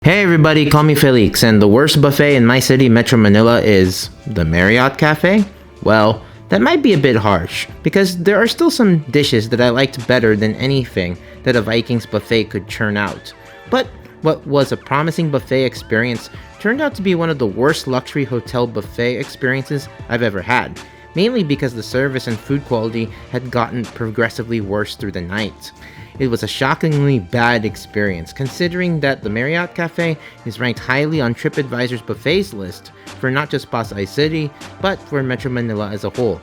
Hey everybody, call me Félix, and the worst buffet in my city, Metro Manila, is the Marriott Café? Well, that might be a bit harsh, because there are still some dishes that I liked better than anything that a Vikings Buffet could churn out. But what was a promising buffet experience turned out to be one of the worst luxury hotel buffet experiences I've ever had, mainly because the service and food quality had gotten progressively worse through the night. It was a shockingly bad experience, considering that the Marriott Café is ranked highly on TripAdvisor's buffets list for not just Pasay City, but for Metro Manila as a whole.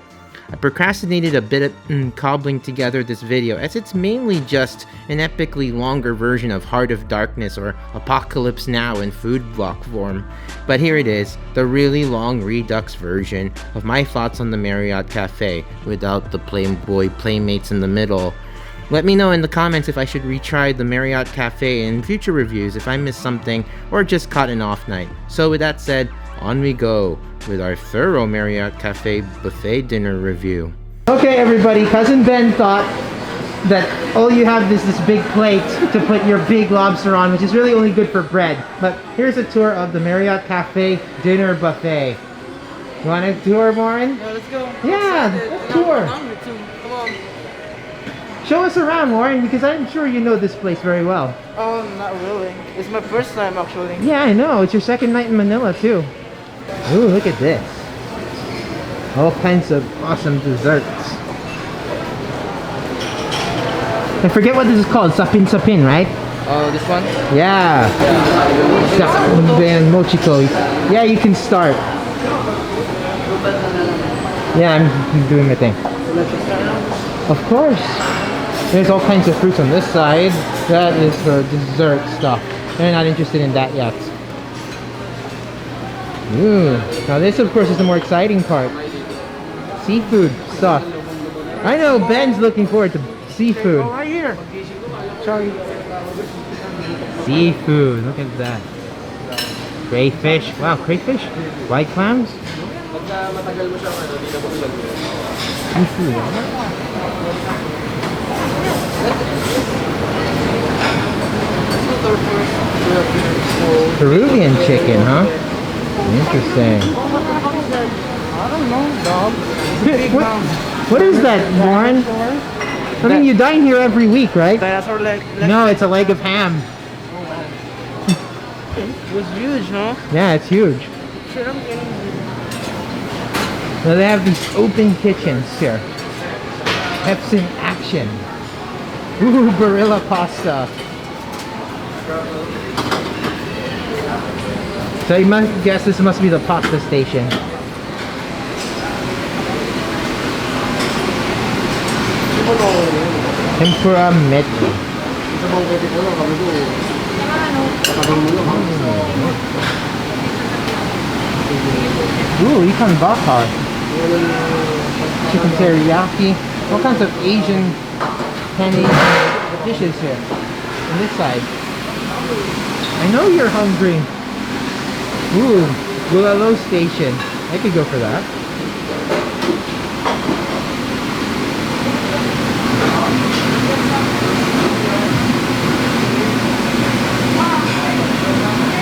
I procrastinated a bit cobbling together this video, as it's mainly just an epically longer version of Heart of Darkness or Apocalypse Now in food vlog form. But here it is, the really long Redux version of my thoughts on the Marriott Café, without the Playboy Playmates in the middle. Let me know in the comments if I should retry the Marriott Café in future reviews if I missed something or just caught an off night. So with that said, on we go with our thorough Marriott Café buffet dinner review. Okay everybody, Cousin Ben thought that all you have is this big plate to put your big lobster on, which is really only good for bread. But here's a tour of the Marriott Café dinner buffet. You want a tour, Warren? Yeah, let's go. Yeah, tour. I'm hungry too. Come on. Show us around, Warren, because I'm sure you know this place very well. Oh, not really. It's my first time actually. Yeah, I know. It's your second night in Manila, too. Ooh, look at this. All kinds of awesome desserts. I forget what this is called. Sapin Sapin, right? Oh, this one? Yeah. Sapin Mochiko. Yeah, you can start. Yeah, I'm doing my thing. Of course. There's all kinds of fruits on this side. That is the dessert stuff. They're not interested in that yet. Ooh. Now this, of course, is the more exciting part. Seafood stuff. I know Ben's looking forward to seafood. Oh, right here. Sorry. Seafood. Look at that. Crayfish. Wow, crayfish? White clams? Seafood. Peruvian chicken, huh? Interesting. I don't know, dog. What is that, Warren? I mean, you dine here every week, right? Dinosaur leg. No, it's a leg of ham. It was huge, huh? Yeah, it's huge. Now they have these open kitchens here. Pepsi in action. Ooh, Barilla pasta. So you must guess this must be the pasta station. Tempura medley. Ooh, ikan bakar. Chicken teriyaki. All kinds of Asian Pan-Asian dishes here. On this side. I know you're hungry. Ooh, Bulalo station. I could go for that.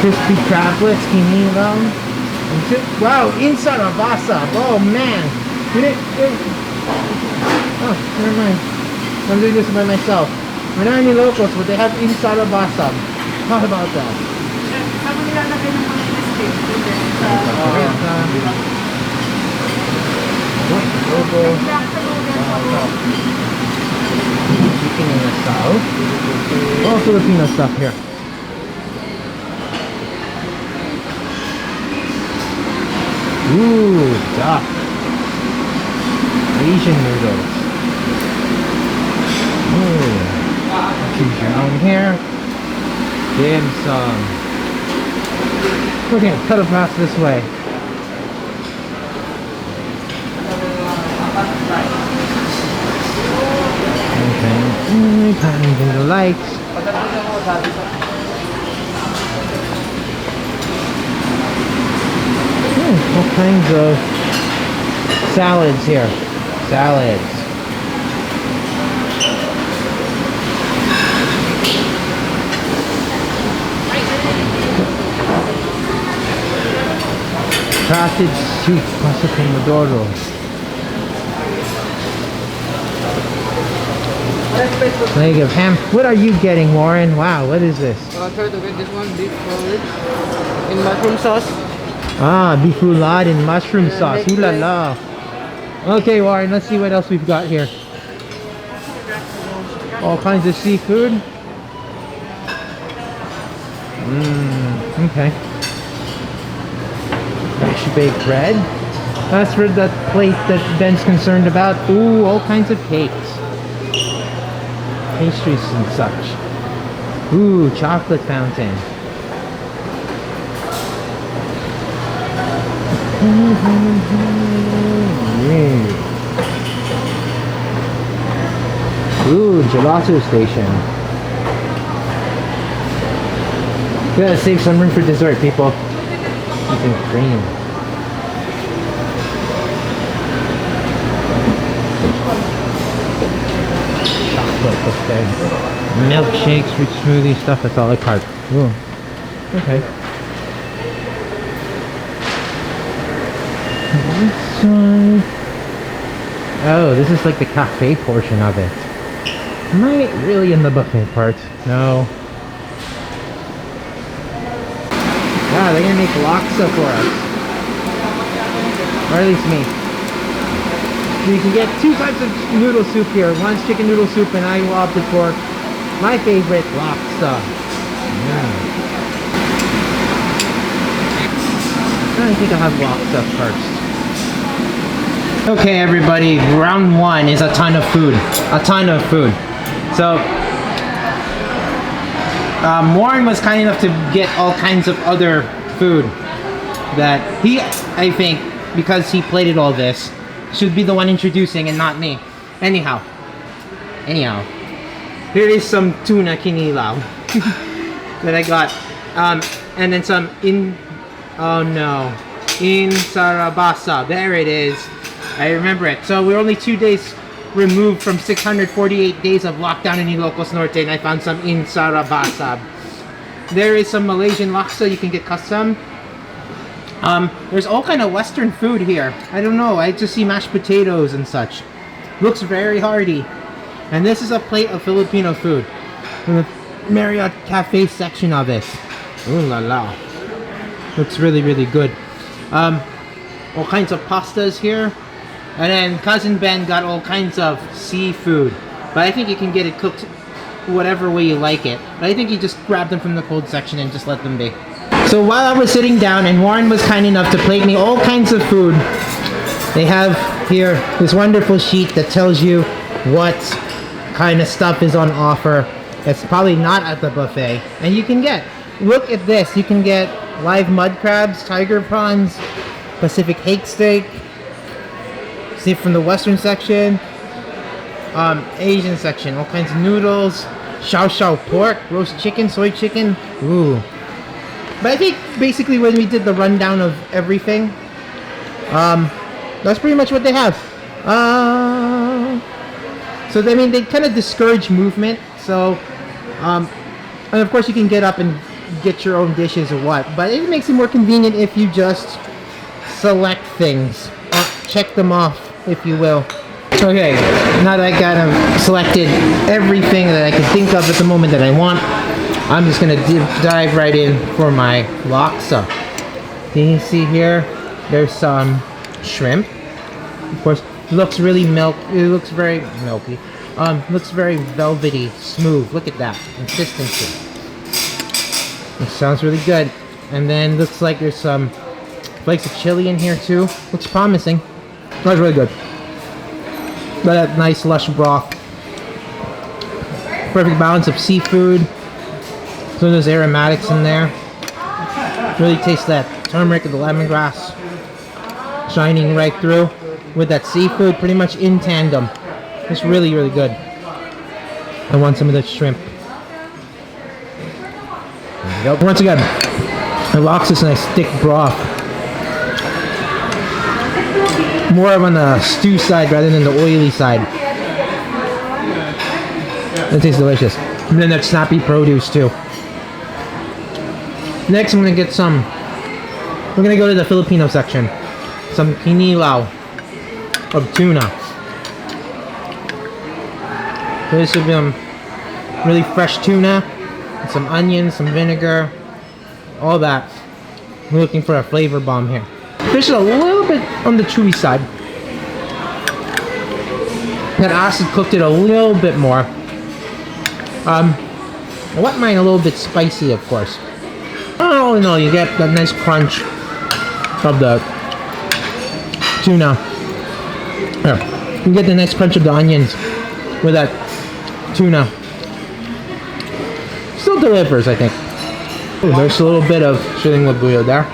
Crispy crablets, kinilaw. Wow, insarabasa. Oh man. Oh, never mind. I'm doing this by myself. We're not any locals, but they have insarabasa. How about that? Chicken in the south. Oh, Filipino stuff here. Ooh, duck. Asian noodles. Ooh. Down here. Dim sum. We're gonna cut across this way. Okay. Patterns and the lights. All kinds of salads here. Salads. Crafted soup, pasta pomodoro. Leg of ham. What are you getting, Warren? Wow, what is this? I'll try to get this one, beef roulade in mushroom sauce. Ah, beef roulade in mushroom Yeah, sauce. next Ooh la la. Okay, Warren, let's see what else we've got here. All kinds of seafood. Okay. Fresh baked bread. That's for the plate that Ben's concerned about. Ooh, all kinds of cakes. Pastries and such. Ooh, chocolate fountain. Ooh, gelato station. Gotta save some room for dessert, people. Eating cream. Chocolate buffet. Milkshakes, fruit smoothie stuff, that's all I cart. Ooh. Okay. This side. Oh, this is like the cafe portion of it. Am I really in the buffet part? No. Wow, they're gonna make laksa for us. Or at least me. You can get two types of noodle soup here. One's chicken noodle soup and I opted for my favorite, laksa. I think I'll have laksa first. Okay, everybody, round one is a ton of food. A ton of food. So, Warren was kind enough to get all kinds of other food that he, I think, because he plated all this, should be the one introducing and not me. Anyhow, here is some tuna kinilaw that I got, and then some sarabasa. There it is. I remember it. So we're only 2 days removed from 648 days of lockdown in Ilocos Norte, and I found some in sarabasa. There is some Malaysian laksa you can get custom. There's all kind of Western food here. I don't know. I just see mashed potatoes and such. Looks very hearty. And this is a plate of Filipino food from the Marriott Café section of it. Ooh la la. Looks really, really good. All kinds of pastas here. And then Cousin Ben got all kinds of seafood. But I think you can get it cooked whatever way you like it. But I think you just grab them from the cold section and just let them be. So while I was sitting down and Warren was kind enough to plate me all kinds of food, they have here this wonderful sheet that tells you what kind of stuff is on offer. It's probably not at the buffet. And you can get, look at this, you can get live mud crabs, tiger prawns, Pacific hake steak, see from the Western section, Asian section, all kinds of noodles, shao shao pork, roast chicken, soy chicken, ooh. But I think basically when we did the rundown of everything, that's pretty much what they have. So I mean, they kind of discourage movement. So, and of course you can get up and get your own dishes or what. But it makes it more convenient if you just select things, check them off, if you will. Okay, now that I kind of selected everything that I can think of at the moment that I want, I'm just gonna dive right in for my laksa. Can you see here? There's some shrimp. Of course, it looks really it looks very milky. Looks very velvety, smooth. Look at that consistency. It sounds really good. And then looks like there's some flakes of chili in here too. Looks promising. That's really good. Got a nice lush broth. Perfect balance of seafood. So there's aromatics in there. Really taste that turmeric and the lemongrass shining right through with that seafood pretty much in tandem. It's really, really good. I want some of that shrimp. There you go. Once again, the laksa's nice thick broth. More on the stew side rather than the oily side. It tastes delicious. And then that snappy produce too. Next I'm gonna get some We're gonna go to the Filipino section. Some kinilaw of tuna. So this would be really fresh tuna, and some onions, some vinegar, all that. We're looking for a flavor bomb here. Fish is a little bit on the chewy side. That acid cooked it a little bit more. I want mine a little bit spicy, of course. Oh no, you get that nice crunch of the tuna. Here, you get the nice crunch of the onions with that tuna. Still delivers, I think. Ooh, there's a little bit of shilling labuyo there.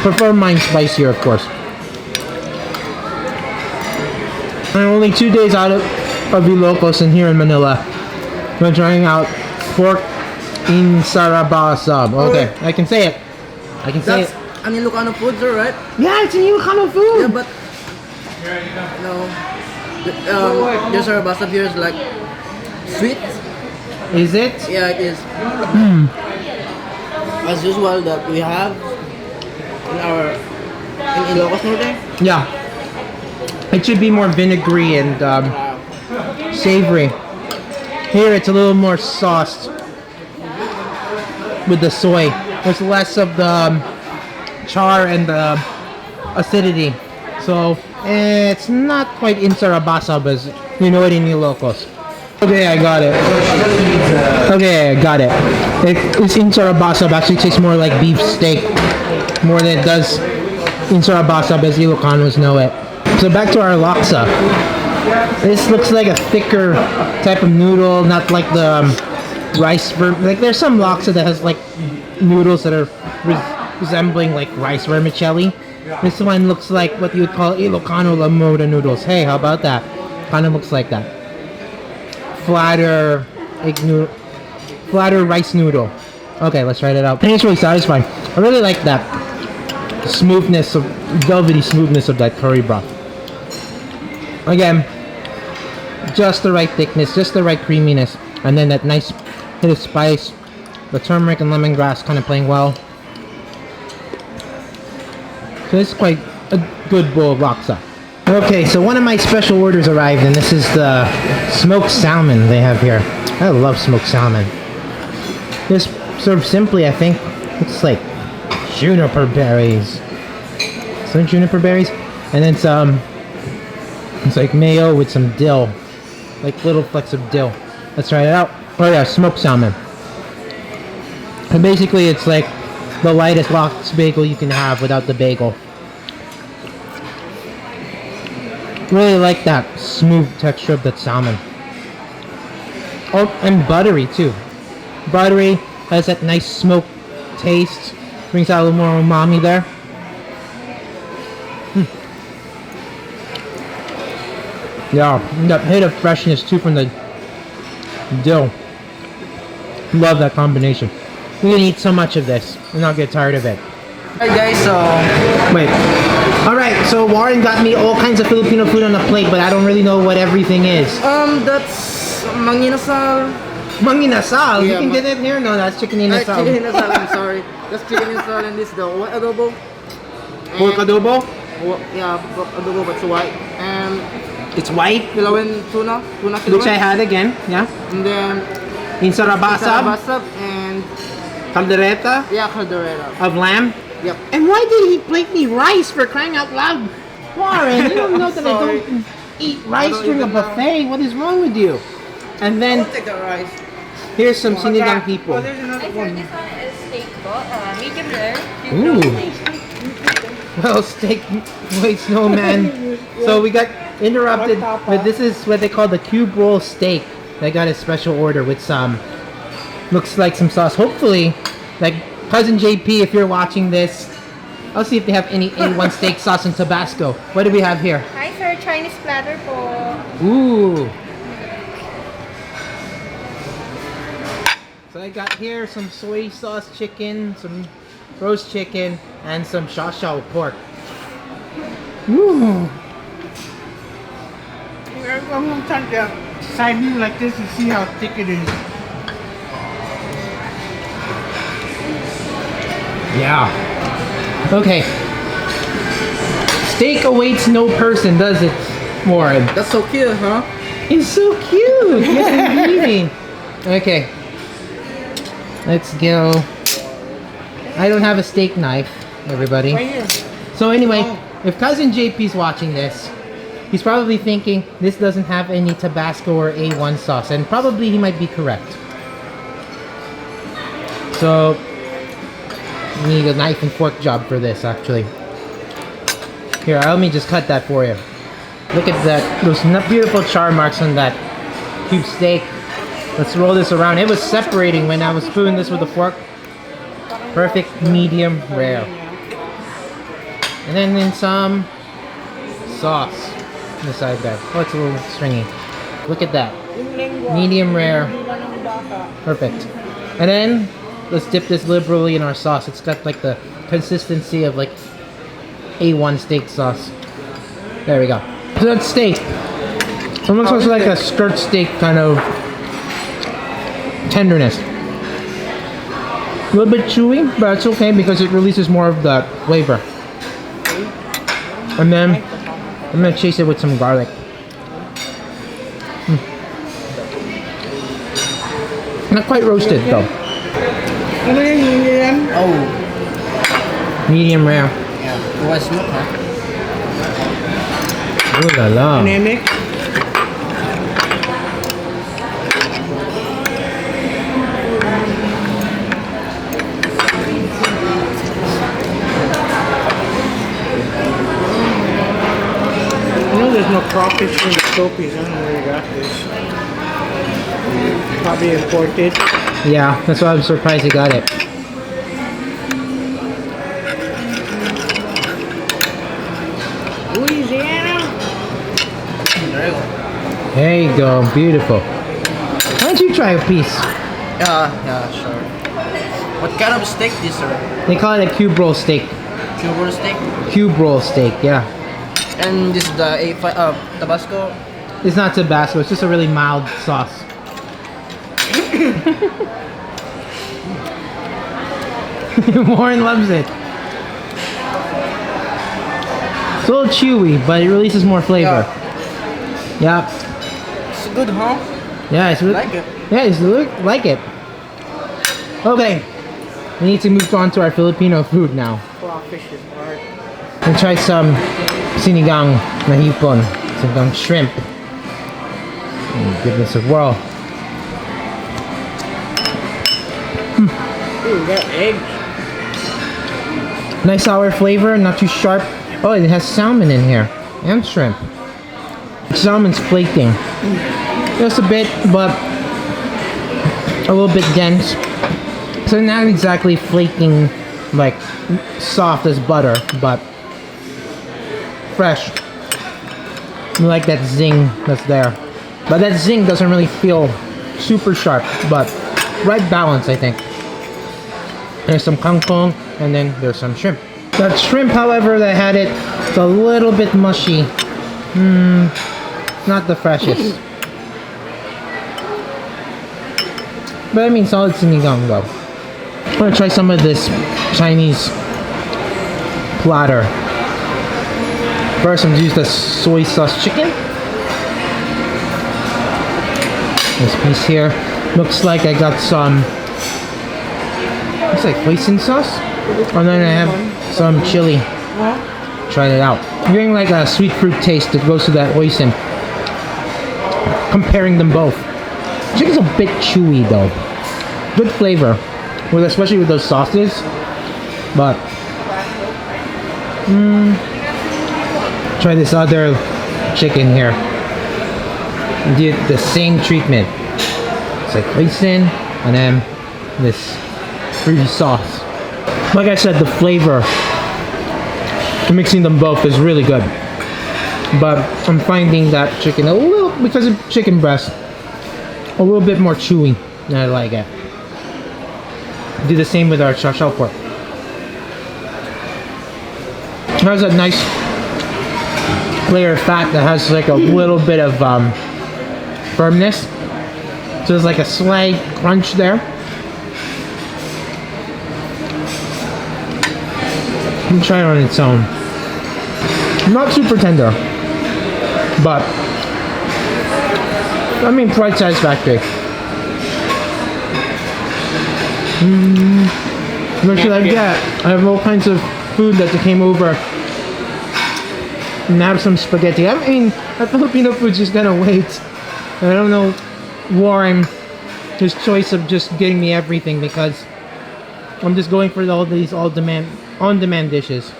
Prefer mine spicier, of course. I'm only 2 days out of Ilocos and here in Manila. We're trying out pork in sarabasab. Okay, I can say it. I can say it. That's an Ilocano food, sir, right? Yeah, it's an Ilocano food. Yeah, but no. Your sarabasab here is like sweet. Is it? Yeah, it is. As usual that we have in Ilocos Norte. Yeah. It should be more vinegary and savory. Here it's a little more sauced with the soy. There's less of the char and the acidity. So it's not quite in sarabasab as you know it in Ilocos. Okay, I got it. Okay, I got it. It's in sarabasab. Actually tastes more like beef steak more than it does in sarabasab as Ilocanos know it. So back to our laksa. This looks like a thicker type of noodle, not like the rice. Like there's some laksa that has like noodles that are resembling like rice vermicelli. This one looks like what you would call Ilocano lamoda noodles. Hey, how about that? Kind of looks like that. Flatter rice noodle. Okay, let's try it out. I think it's really satisfying. I really like that smoothness of velvety smoothness of that curry broth. Again, just the right thickness, just the right creaminess, and then that nice hit of spice, the turmeric and lemongrass kind of playing well. So this is quite a good bowl of laksa. Okay, so one of my special orders arrived, and this is the smoked salmon they have here. I love smoked salmon. This served simply, I think, looks like juniper berries. Some juniper berries, and then some. It's like mayo with some dill, like little flecks of dill. Let's try it out. Oh yeah, smoked salmon. And basically, it's like the lightest lox bagel you can have without the bagel. Really like that smooth texture of that salmon. Oh, and buttery too. Buttery, has that nice smoked taste. Brings out a little more umami there. Yeah, and that hit of freshness too from the dill. Love that combination. We can eat so much of this and not get tired of it. Alright guys, so Wait. Alright, so Warren got me all kinds of Filipino food on the plate, but I don't really know what everything is. that's manginasal. Manginasal? Yeah, you can get it here? No, that's chicken inasal. Chicken inasal, I'm sorry. That's chicken inasal and this the white adobo. Pork adobo? Yeah, pork adobo but it's white. And It's white, kilawin tuna kilawin. which I had again, yeah. And then In sarabasab, basab and caldereta yeah, caldereta. of lamb. Yep. And why did he plate me rice for crying out loud? Warren, you don't know that I Sorry. don't eat rice don't during eat a it now. buffet. What is wrong with you? And then I'll take the rice. here's some sinigang people. There's another I one. heard this one is steak po, medium rare. Ooh. Well, steak waits no man. So we got interrupted, but this is what they call the cube roll steak. I got a special order with some, looks like some sauce. Hopefully, like Cousin JP, if you're watching this, I'll see if they have any A1 steak sauce and Tabasco. What do we have here? Hi sir, Chinese platter po. Ooh. So I got here some soy sauce chicken, some roast chicken, and some shawshaw pork. Ooh. I'm gonna turn the side view like this to see how thick it is. Yeah. Okay. Steak awaits no person, does it, Warren? That's so cute, huh? It's so cute. Yes, indeed. Okay. Let's go. I don't have a steak knife, everybody. Right here. So anyway, if cousin JP's watching this, he's probably thinking this doesn't have any Tabasco or A1 sauce, and probably he might be correct. So, you need a knife and fork job for this, actually. Here, let me just cut that for you. Look at that, those beautiful char marks on that cube steak. Let's roll this around. It was separating when I was spoon this with a fork. Perfect medium rare. And then some sauce on the side there. Oh, it's a little stringy. Look at that. Medium rare. Perfect. And then let's dip this liberally in our sauce. It's got like the consistency of like A1 steak sauce. There we go. So that's steak. Almost looks like a skirt steak kind of tenderness. A little bit chewy, but it's okay because it releases more of the flavor. And then I'm gonna chase it with some garlic. Not quite roasted though. Oh. Medium rare. Yeah. What's milk, huh? Ooh la la. Anemic. There's no crawfish in the Sopies. I don't know where you got this. Probably imported. Yeah, that's why I'm surprised you got it. Louisiana. There you go, beautiful. Why don't you try a piece? Yeah, sure. What kind of steak this, sir? They call it a cube roll steak. Cube roll steak? Cube roll steak, yeah. And this is the Tabasco? It's not Tabasco, it's just a really mild sauce. Warren loves it. It's a little chewy, but it releases more flavor. Yeah. It's good, huh? Yeah, it's really, I like it. Yeah, it's like it. Okay, we need to move on to our Filipino food now. Crawfish is hard. We'll try some sinigang na hipon, sinigang shrimp. Give this a whirl. Ooh, we got eggs. Nice sour flavor, not too sharp. Oh, it has salmon in here and shrimp. Salmon's flaking, just a bit, but a little bit dense. So not exactly flaking, like soft as butter, but fresh. You like that zing that's there, but that zing doesn't really feel super sharp, but right balance, I think. There's some kangkong, and then there's some shrimp. That shrimp, however, that had it, it's a little bit mushy. Not the freshest. But I mean, solid sinigang though. I'm gonna try some of this Chinese platter. First, I'm gonna use the soy sauce chicken. This piece here looks like I got some. Looks like hoisin sauce. And then I have some chili. Try it out. I'm getting like a sweet fruit taste that goes to that hoisin. Comparing them both. Chicken's a bit chewy though. Good flavor, especially with those sauces. But try this other chicken here. Do the same treatment. It's like hoisin and then this fruity sauce. Like I said, the flavor, mixing them both is really good. But I'm finding that chicken a little, because of chicken breast, a little bit more chewy than I like it. Do the same with our chow chow pork. It has a nice layer of fat that has like a little bit of firmness. So there's like a slight crunch there. Let me try it on its own. Not super tender, but I mean quite satisfactory. What should I get? I have all kinds of food that came over. And have some spaghetti. I mean, Filipino food's just gonna wait. I don't know Warren, his choice of just getting me everything because I'm just going for all these on-demand dishes.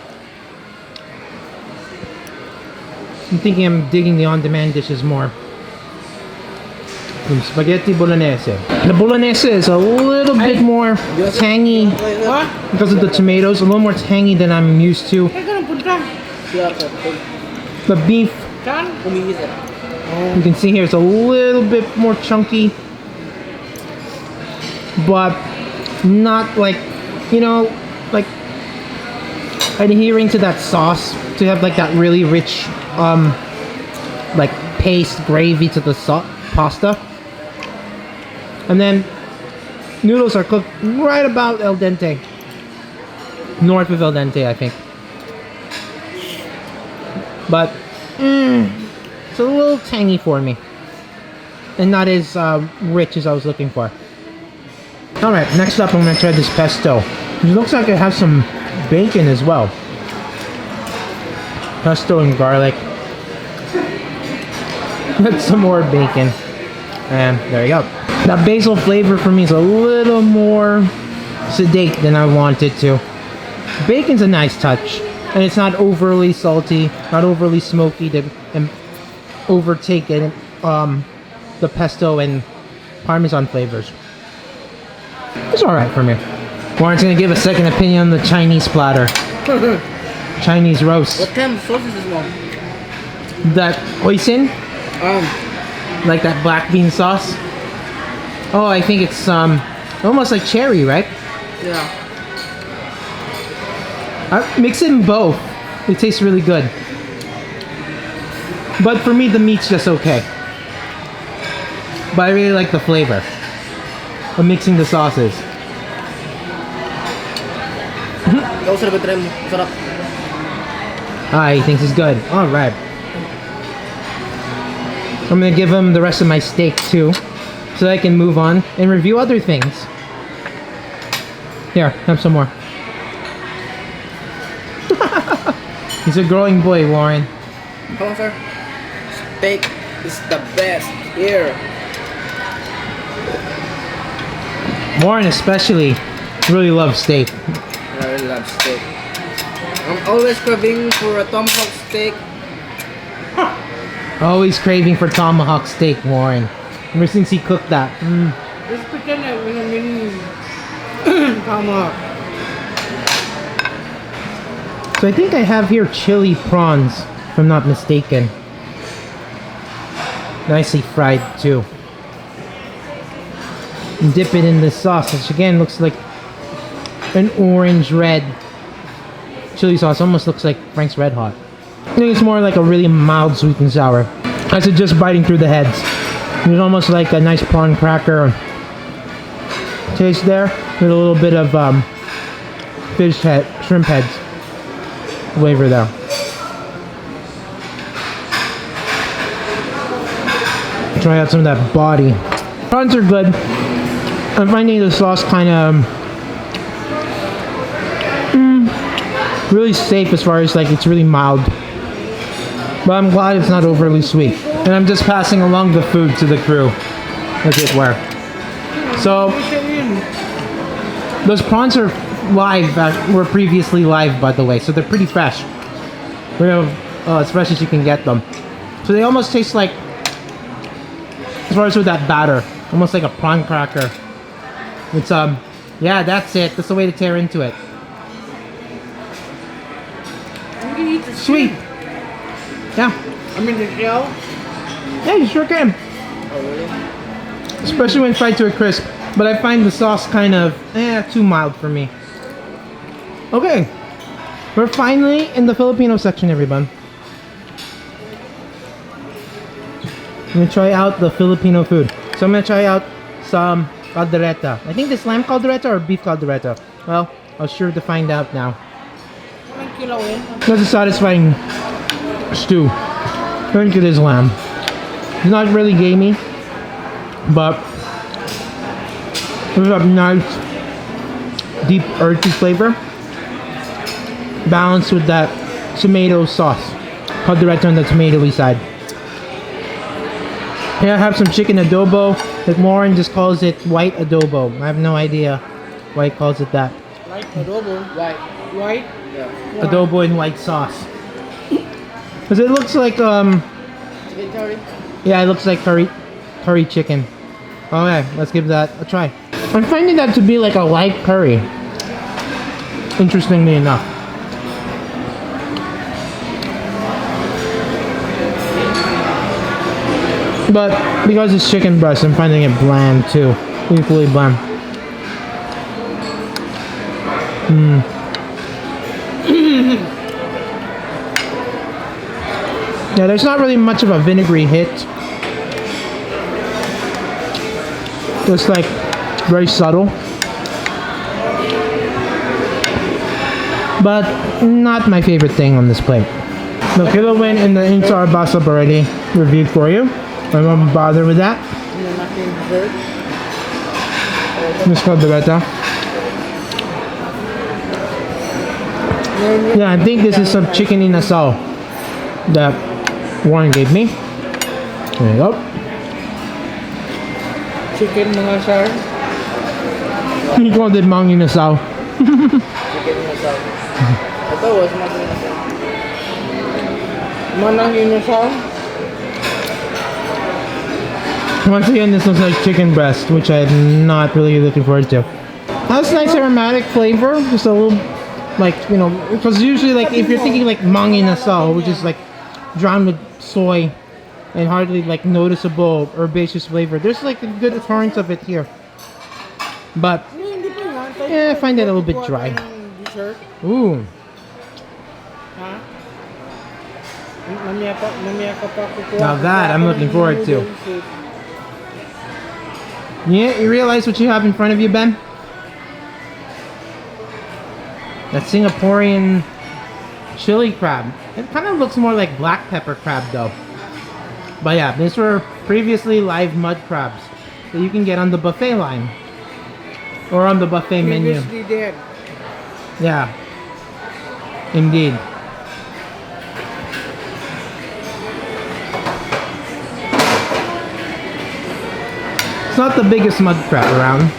I'm thinking I'm digging the on-demand dishes more. Some spaghetti bolognese. The bolognese is a little bit more tangy because of the tomatoes. A little more tangy than I'm used to. The beef, you can see here, it's a little bit more chunky, but not like, you know, like adhering to that sauce to have like that really rich, like paste gravy to the pasta. And then noodles are cooked right about al dente, north of al dente, I think. But it's a little tangy for me and not as rich as I was looking for. Alright, next up I'm going to try this pesto. It looks like it has some bacon as well. Pesto and garlic. With some more bacon. And there you go. That basil flavor for me is a little more sedate than I wanted to. Bacon's a nice touch. And it's not overly salty, not overly smoky to overtake it, the pesto and parmesan flavors. It's alright for me. Warren's gonna give a second opinion on the Chinese platter. Chinese roast. What kind of sauce is this one? That hoisin? Like that black bean sauce? Oh, I think it's almost like cherry, right? Yeah. Mix it in both. It tastes really good. But for me, the meat's just okay. But I really like the flavor of mixing the sauces. He thinks it's good. Alright. I'm gonna give him the rest of my steak too, so I can move on and review other things. Here, have some more. He's a growing boy, Warren. Come on, sir. Steak is the best here. Warren especially really loves steak. I really love steak. I'm always craving for a tomahawk steak. Always craving for tomahawk steak, Warren. Ever since he cooked that. Just pretend that when I'm eating tomahawk. So I think I have here chili prawns, if I'm not mistaken. Nicely fried too. And dip it in the sauce, which again looks like an orange-red chili sauce. Almost looks like Frank's Red Hot. I think it's more like a really mild sweet and sour. As it's just biting through the heads. There's almost like a nice prawn cracker taste there, with a little bit of shrimp heads flavor there. Try out some of that body. Prawns are good. I'm finding the sauce kind of really safe as far as like it's really mild. But I'm glad it's not overly sweet. And I'm just passing along the food to the crew, as it were. So, those prawns are live, were previously live by the way, so they're pretty fresh. As fresh as you can get them. So they almost taste like, as far as with that batter, almost like a prawn cracker. It's yeah, that's it. That's the way to tear into it. Sweet. Yeah. I mean the shell? Yeah, you sure can. Oh really? Especially when fried to a crisp. But I find the sauce kind of, too mild for me. Okay. We're finally in the Filipino section, everyone. I'm gonna try out the Filipino food. So I'm gonna try out some Caldereta. I think this lamb Caldereta or beef Caldereta. Well, I'll sure to find out now. That's a satisfying stew. I think it is lamb. It's not really gamey, but there's a nice, deep, earthy flavor, balanced with that tomato sauce. Caldereta on the tomatoey side. Here I have some chicken adobo. Like Lauren just calls it white adobo. I have no idea why he calls it that. Like adobo. White? Yeah. Adobo in white sauce. Because it looks like Chicken curry? yeah, it looks like curry chicken. Okay, let's give that a try. I'm finding that to be like a light curry. Interestingly enough. But because it's chicken breast, I'm finding it bland too. Equally bland. Yeah, there's not really much of a vinegary hit. Just like very subtle. But not my favorite thing on this plate. The kilowin and the insar basab already reviewed for you. I won't bother with that. Miss Caldereta. Yeah, I think this is some chicken inasal that Warren gave me. There you go. Chicken mga sir. He called it mang inasal. Chicken inasal. Ito was manang inasal. Manang inasal. Once again, this looks like chicken breast, which I'm not really looking forward to. That's nice aromatic flavor, just a little, like, you know, because usually, like, if you're thinking like mang inasal, which is like drowned with soy and hardly like noticeable herbaceous flavor, there's like a good torrent of it here. But yeah, I find it a little bit dry. Ooh. Now that I'm looking forward to. Yeah, you realize what you have in front of you, Ben? That Singaporean chili crab. It kind of looks more like black pepper crab though. But yeah, these were previously live mud crabs that you can get on the buffet line. Or on the buffet menu. Dead. Yeah. Indeed. It's not the biggest mud crab around.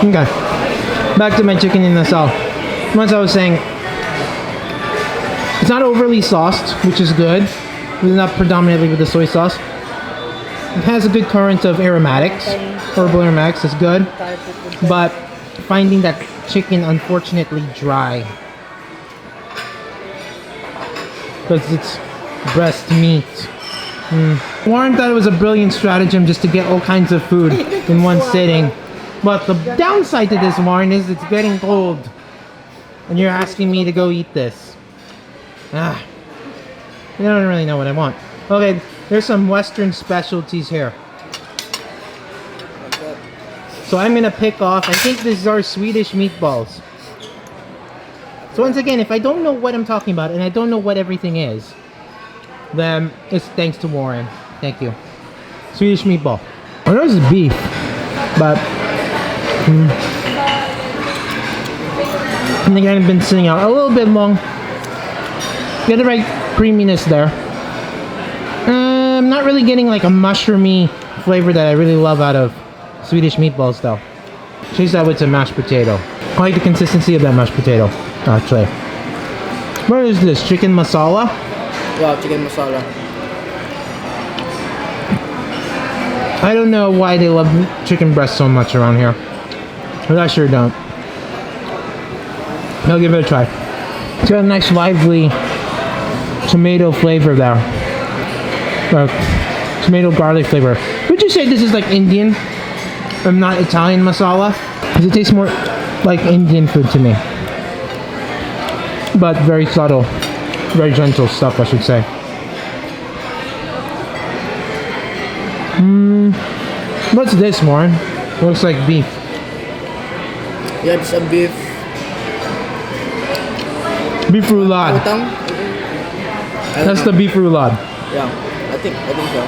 Okay. Back to my chicken in the sauce. Once I was saying, it's not overly sauced, which is good. It's not predominantly with the soy sauce. It has a good current of aromatics. Herbal aromatics is good. But finding that chicken unfortunately dry. Because it's breast meat. Warren thought it was a brilliant stratagem just to get all kinds of food in one sitting. But the downside to this, Warren, is it's getting cold. And you're asking me to go eat this. I don't really know what I want. Okay, there's some Western specialties here. So I'm gonna pick off, I think these are Swedish meatballs. So once again, if I don't know what I'm talking about and I don't know what everything is, then it's thanks to Warren. Thank you. Swedish meatball. I know this is beef, but I think I've been sitting out a little bit long. Get the right creaminess there. I'm not really getting like a mushroomy flavor that I really love out of Swedish meatballs though. Chase that with some mashed potato. I like the consistency of that mashed potato, actually. What is this? Chicken masala? Wow, chicken masala. I don't know why they love chicken breast so much around here. But I sure don't. I'll give it a try. It's got a nice lively tomato flavor there. Tomato garlic flavor. Would you say this is like Indian? I'm not Italian masala? Because it tastes more like Indian food to me. But very subtle. Very gentle stuff, I should say. What's this, Warren? Looks like beef. Yeah, it's a beef. Beef roulade. Utang? That's the beef roulade. Yeah, I think so.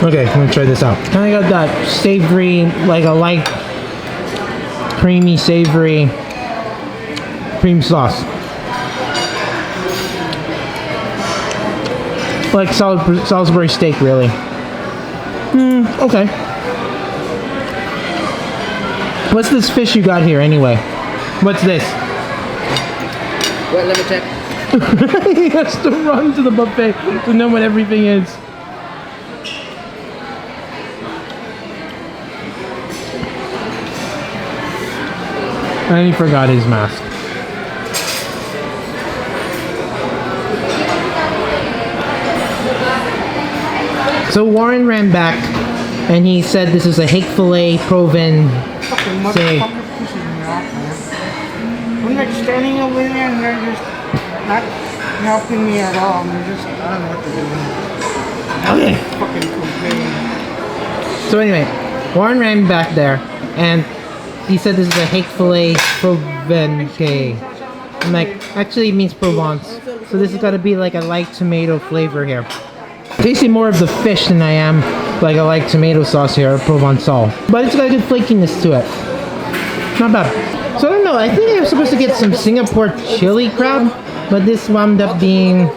Okay, I'm gonna try this out. Kind of got that savory, like a light, creamy, savory cream sauce. Like Salisbury steak, really. Okay. What's this fish you got here, anyway? What's this? Wait, let me check. He has to run to the buffet to know what everything is. And he forgot his mask. So Warren ran back and he said this is a hake filet Proven. Say, I'm like standing over there and they're just not helping me at all. They're just, I don't know what they're doing. okay. Fucking complaining. So anyway, Warren ran back there and he said this is a hake filet Provence. I'm like, actually it means Provence. So this has got to be like a light tomato flavor here. Tasting more of the fish than I am like a light tomato sauce here, Provençal. But it's got a good flakiness to it. Not bad. So I don't know, I think I was supposed to get some Singapore chili crab, but this wound up being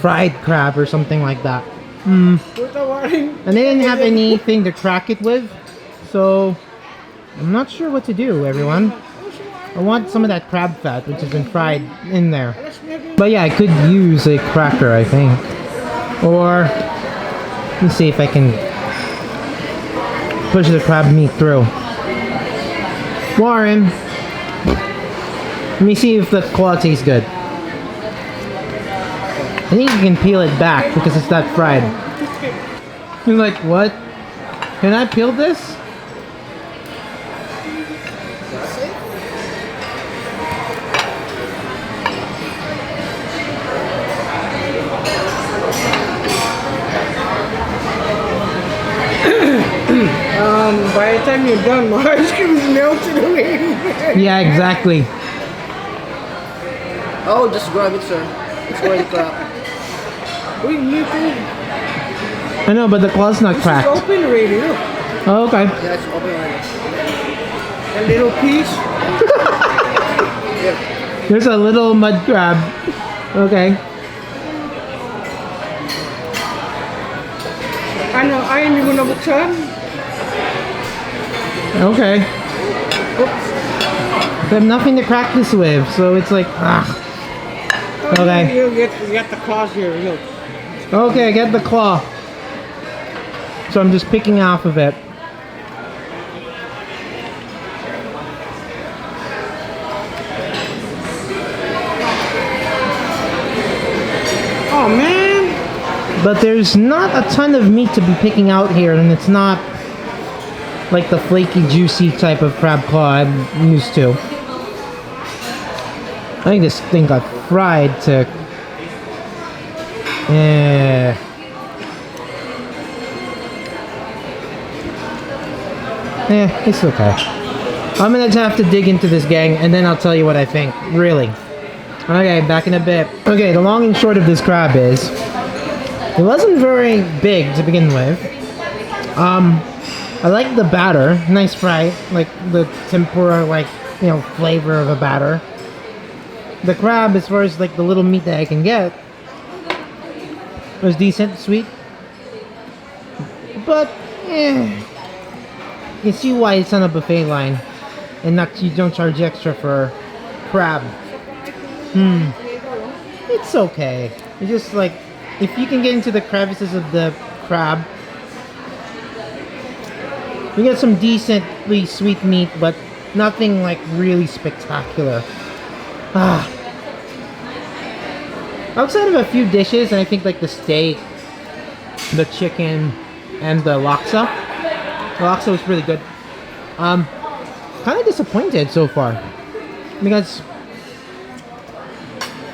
fried crab or something like that. And they didn't have anything to crack it with, so I'm not sure what to do, everyone. I want some of that crab fat, which has been fried in there. But yeah, I could use a cracker, I think. Or, let's see if I can push the crab meat through. Warren, let me see if the claw tastes good. I think you can peel it back because it's not fried. You're like, what? Can I peel this? By the time you're done, my ice cream is melted away. Yeah, exactly. Oh, just grab it, sir. It's already cracked. Wait, you too. I know, but the claw's not It's cracked. open already, look. Oh, okay. Yeah, it's open already. A little piece. There's a little mud crab. Okay. Ano, ayaw niyo mo nabuksan? Okay. I have nothing to crack this with, so it's like, ah. Okay. You get the claws here, look. Okay, I get the claw. So I'm just picking off of it. Oh man! But there's not a ton of meat to be picking out here, and it's not like the flaky, juicy type of crab claw I'm used to. I think this thing got fried to... Yeah. It's okay. I'm gonna have to dig into this, gang, and then I'll tell you what I think. Really. Okay, back in a bit. Okay, the long and short of this crab is... It wasn't very big to begin with. I like the batter. Nice fry. Like the tempura, like, you know, flavor of a batter. The crab, as far as like the little meat that I can get, was decent, sweet. But, you see why it's on a buffet line. And not, you don't charge extra for crab. It's okay. It's just like, if you can get into the crevices of the crab, you get some decently sweet meat, but nothing like really spectacular. Outside of a few dishes, and I think like the steak, the chicken, and the laksa. The laksa was really good. Kind of disappointed so far, because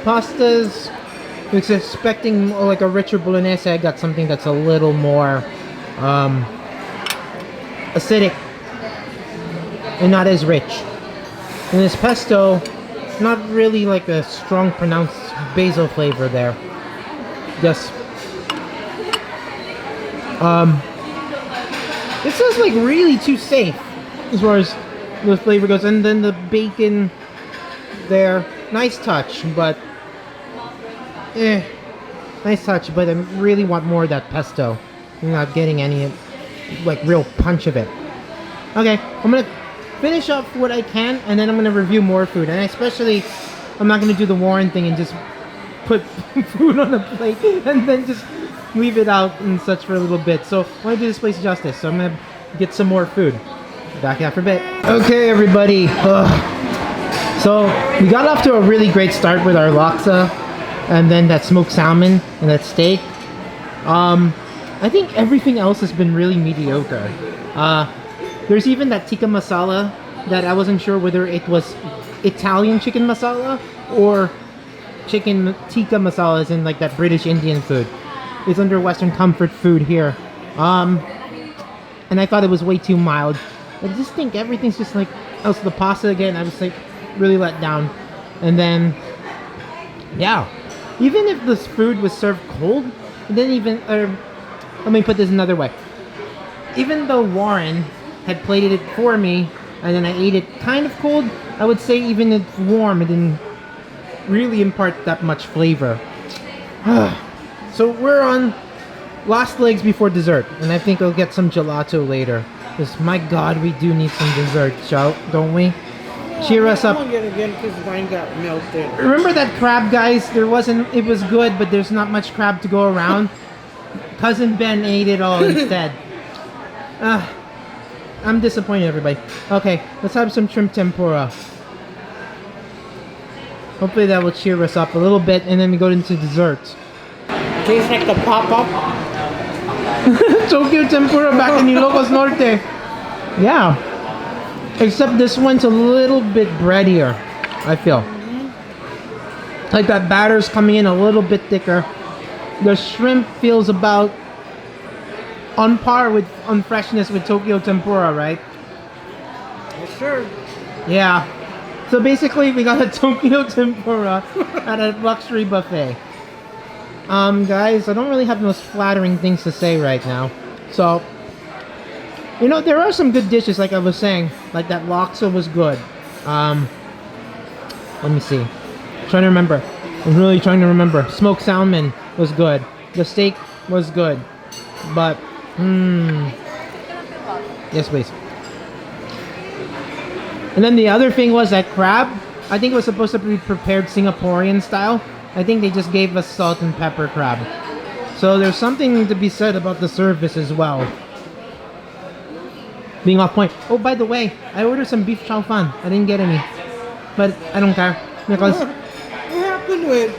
pastas was expecting like a richer bolognese. I got something that's a little more acidic and not as rich. And this pesto, not really like a strong pronounced basil flavor there. Just it's just like really too safe as far as the flavor goes. And then the bacon there, nice touch, but nice touch, but I really want more of that pesto. I'm not getting any like real punch of it. Okay, I'm gonna finish up what I can, and then I'm gonna review more food. And especially, I'm not gonna do the Warren thing and just put food on a plate and then just leave it out and such for a little bit. So I want to do this place justice. So I'm gonna get some more food. Back after a bit. Okay, everybody. So we got off to a really great start with our laksa, and then that smoked salmon and that steak. I think everything else has been really mediocre. There's even that tikka masala that I wasn't sure whether it was Italian chicken masala or chicken tikka masala, as in like that British Indian food. It's under Western Comfort Food here. And I thought it was way too mild. I just think everything's just like, also the pasta again, I was like really let down. And then, yeah, even if this food was served cold, then even, let me put this another way. Even though Warren had plated it for me, and then I ate it kind of cold, I would say even if warm, it didn't really impart that much flavor. So we're on last legs before dessert, and I think I'll get some gelato later. Because my God, we do need some dessert, don't we? Cheer us up. I'm gonna get it again because mine got melted. Remember that crab, guys? It was good, but there's not much crab to go around. Cousin Ben ate it all instead. I'm disappointed, everybody. Okay, let's have some shrimp tempura. Hopefully that will cheer us up a little bit, and then we go into desserts. Tastes like the pop-up. Tokyo tempura back in Ilocos Norte. Yeah. Except this one's a little bit breadier, I feel. Like that batter's coming in a little bit thicker. The shrimp feels about on par with on freshness with Tokyo tempura, right? Yes, sir. Yeah. So basically, we got a Tokyo tempura at a luxury buffet. Guys, I don't really have the most flattering things to say right now. So, you know, there are some good dishes, like I was saying. Like that laksa was good. Let me see. Trying to remember. I'm really trying to remember. Smoked salmon was good. The steak was good. But, yes, please. And then the other thing was that crab. I think it was supposed to be prepared Singaporean style. I think they just gave us salt and pepper crab. So there's something to be said about the service as well. Being off point. Oh, by the way, I ordered some beef chow fan. I didn't get any. But I don't care. Because What happened to it?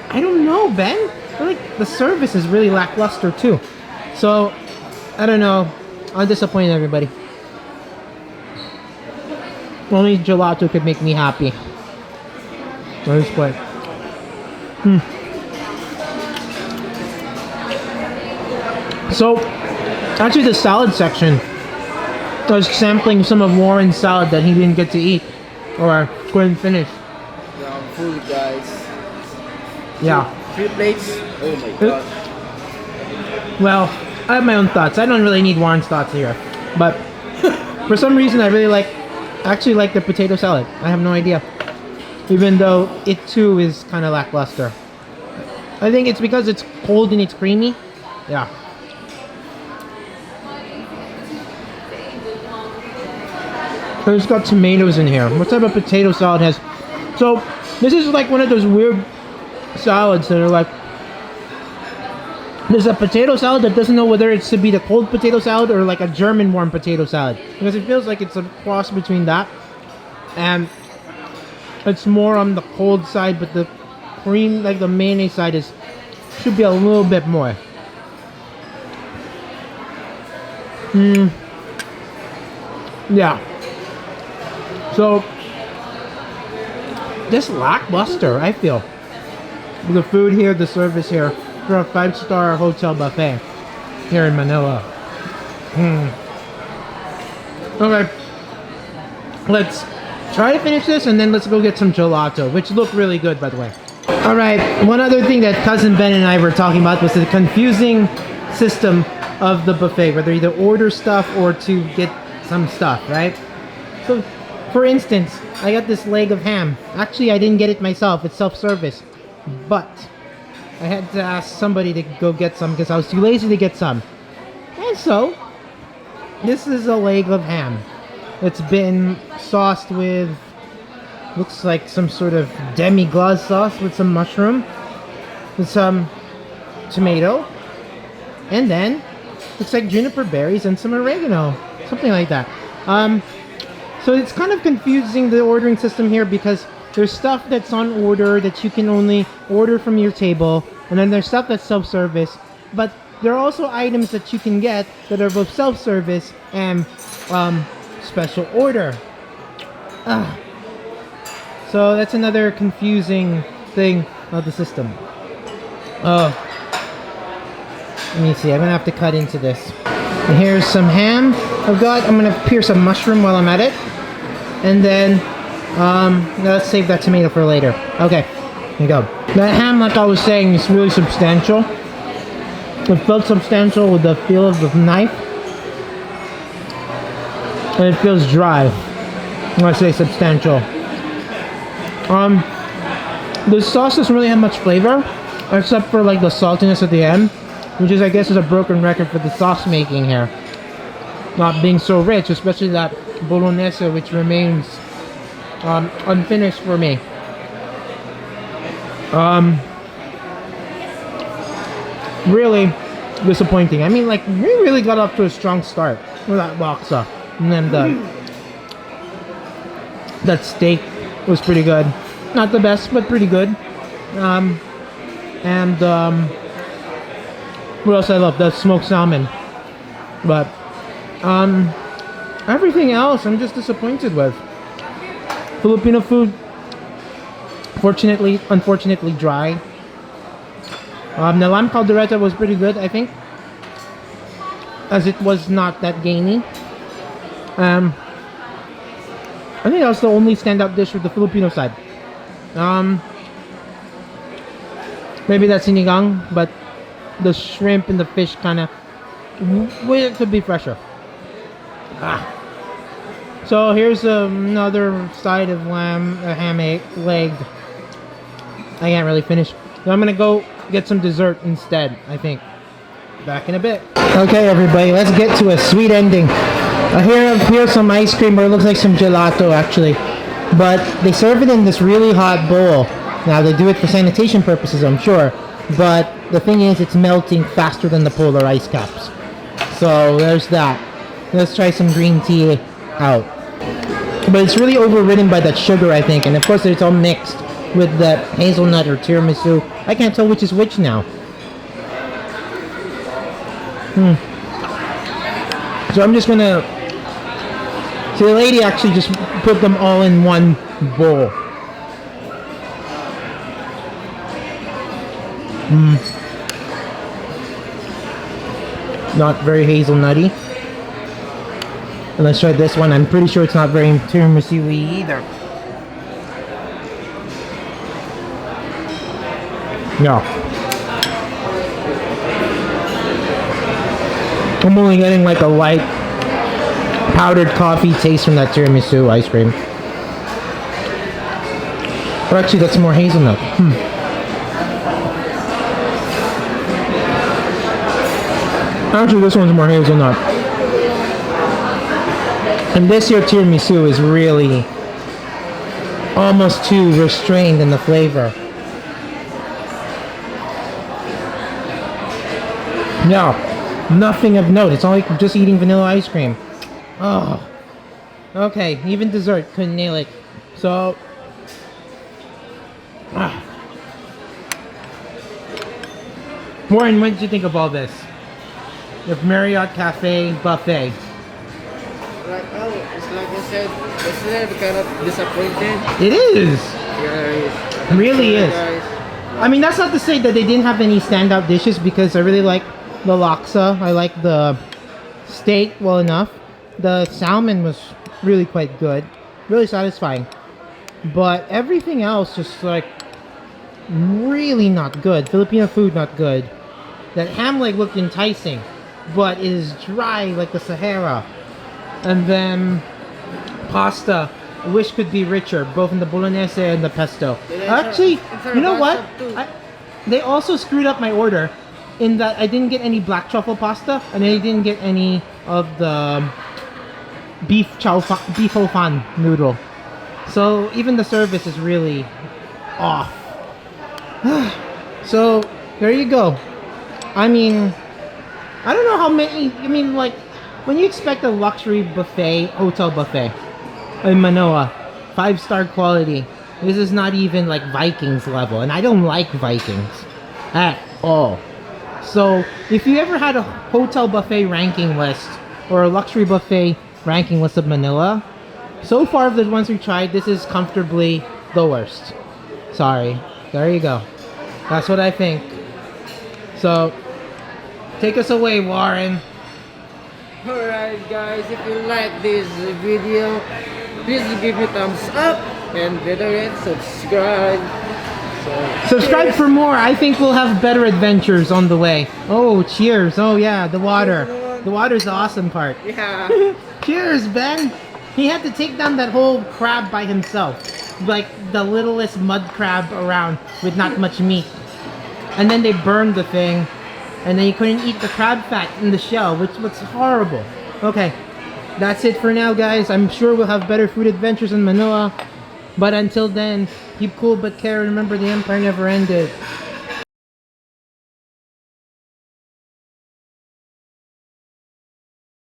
I don't know, Ben. I feel like the service is really lackluster too. So, I don't know. I'm disappointed, everybody. Only gelato could make me happy. Where's what? So, actually the salad section, I was sampling some of Warren's salad that he didn't get to eat or couldn't finish. Yeah, I'm full, guys. Yeah. 3 plates. Oh my God. Well, I have my own thoughts. I don't really need Warren's thoughts here. But for some reason I really actually like the potato salad. I have no idea. Even though it too is kind of lackluster. I think it's because it's cold and it's creamy. Yeah. It's got tomatoes in here. What type of potato salad has? So this is like one of those weird salads that are like, there's a potato salad that doesn't know whether it should be the cold potato salad or like a German warm potato salad, because it feels like it's a cross between that, and it's more on the cold side, but the cream, like the mayonnaise side, should be a little bit more. Yeah. So just lackluster, I feel. the food here, the service here, for a 5-star hotel buffet here in Manila. Okay, let's try to finish this and then let's go get some gelato, which look really good, by the way. All right, one other thing that Cousin Ben and I were talking about was the confusing system of the buffet, whether you either order stuff or to get some stuff, right? So, for instance, I got this leg of ham. Actually, I didn't get it myself. It's self-service. But I had to ask somebody to go get some because I was too lazy to get some. And so, this is a leg of ham. It's been sauced with, looks like some sort of demi-glace sauce with some mushroom, with some tomato, and then looks like juniper berries and some oregano, something like that. So it's kind of confusing, the ordering system here, because there's stuff that's on order that you can only order from your table, and then there's stuff that's self-service, but there are also items that you can get that are both self-service and special order. So that's another confusing thing of the system. Let me see, I'm gonna have to cut into this. And here's some ham I've got. I'm gonna pierce a mushroom while I'm at it. And then, let's save that tomato for later. Okay, here you go. That ham, like I was saying, is really substantial. It felt substantial with the feel of the knife. And it feels dry when I say substantial. The sauce doesn't really have much flavor, except for like the saltiness at the end, which is, I guess, is a broken record for the sauce making here. Not being so rich, especially that bolognese, which remains unfinished for me. Really disappointing. I mean, like, we really got off to a strong start with that laksa. And then that steak was pretty good. Not the best, but pretty good. What else I love? The smoked salmon. But everything else I'm just disappointed with. Filipino food, unfortunately dry. The lamb Caldereta was pretty good, I think, as it was not that gamey. I think that was the only standout dish with the Filipino side. Maybe that's sinigang, but the shrimp and the fish kind of, well, it could be fresher. So here's another side of lamb, a ham leg. I can't really finish. So I'm gonna go get some dessert instead, I think. Back in a bit. Okay, everybody, let's get to a sweet ending. Here's some ice cream, or it looks like some gelato actually. But they serve it in this really hot bowl. Now they do it for sanitation purposes, I'm sure. But the thing is, it's melting faster than the polar ice caps. So there's that. Let's try some green tea out. But it's really overridden by that sugar, I think. And of course, it's all mixed with the hazelnut or tiramisu. I can't tell which is which now. So I'm just gonna... So the lady actually just put them all in one bowl. Not very hazelnutty. And let's try this one. I'm pretty sure it's not very tiramisu-y either. No. I'm only getting like a light powdered coffee taste from that tiramisu ice cream. Or actually, that's more hazelnut. Actually, this one's more hazelnut. And this here tiramisu is really almost too restrained in the flavor. No, nothing of note. It's all like just eating vanilla ice cream. Oh. Okay, even dessert couldn't nail it. So... Warren, what did you think of all this? The Marriott Café Buffet. It's like I said, isn't it kind of disappointed? It is! Yeah, it is. It really is. Guys, I mean, that's not to say that they didn't have any standout dishes, because I really like the laksa. I like the steak well enough. The salmon was really quite good, really satisfying. But everything else just like really not good. Filipino food not good. That ham leg looked enticing, but it is dry like the Sahara. And then pasta, I wish could be richer, both in the bolognese and the pesto. Actually, you know what? They also screwed up my order in that I didn't get any black truffle pasta, and I didn't get any of the beef ho fan noodle. So even the service is really off. So there you go. I mean, I don't know how many. I mean, like, when you expect a luxury buffet, hotel buffet in Manila, 5-star quality, this is not even like Vikings level, and I don't like Vikings at all. So if you ever had a hotel buffet ranking list or a luxury buffet ranking list of Manila, so far of the ones we tried, this is comfortably the worst. Sorry. There you go. That's what I think. So take us away, Warren. Alright guys, if you like this video, please give me thumbs up and better yet, subscribe. Subscribe for more. I think we'll have better adventures on the way. Oh, cheers. Oh yeah, the water. The water's the awesome part. Yeah. Cheers, Ben. He had to take down that whole crab by himself. Like the littlest mud crab around with not much meat. And then they burned the thing. And then you couldn't eat the crab fat in the shell, which was horrible. Okay, that's it for now, guys. I'm sure we'll have better food adventures in Manila. But until then, keep cool but care. Remember, the empire never ended.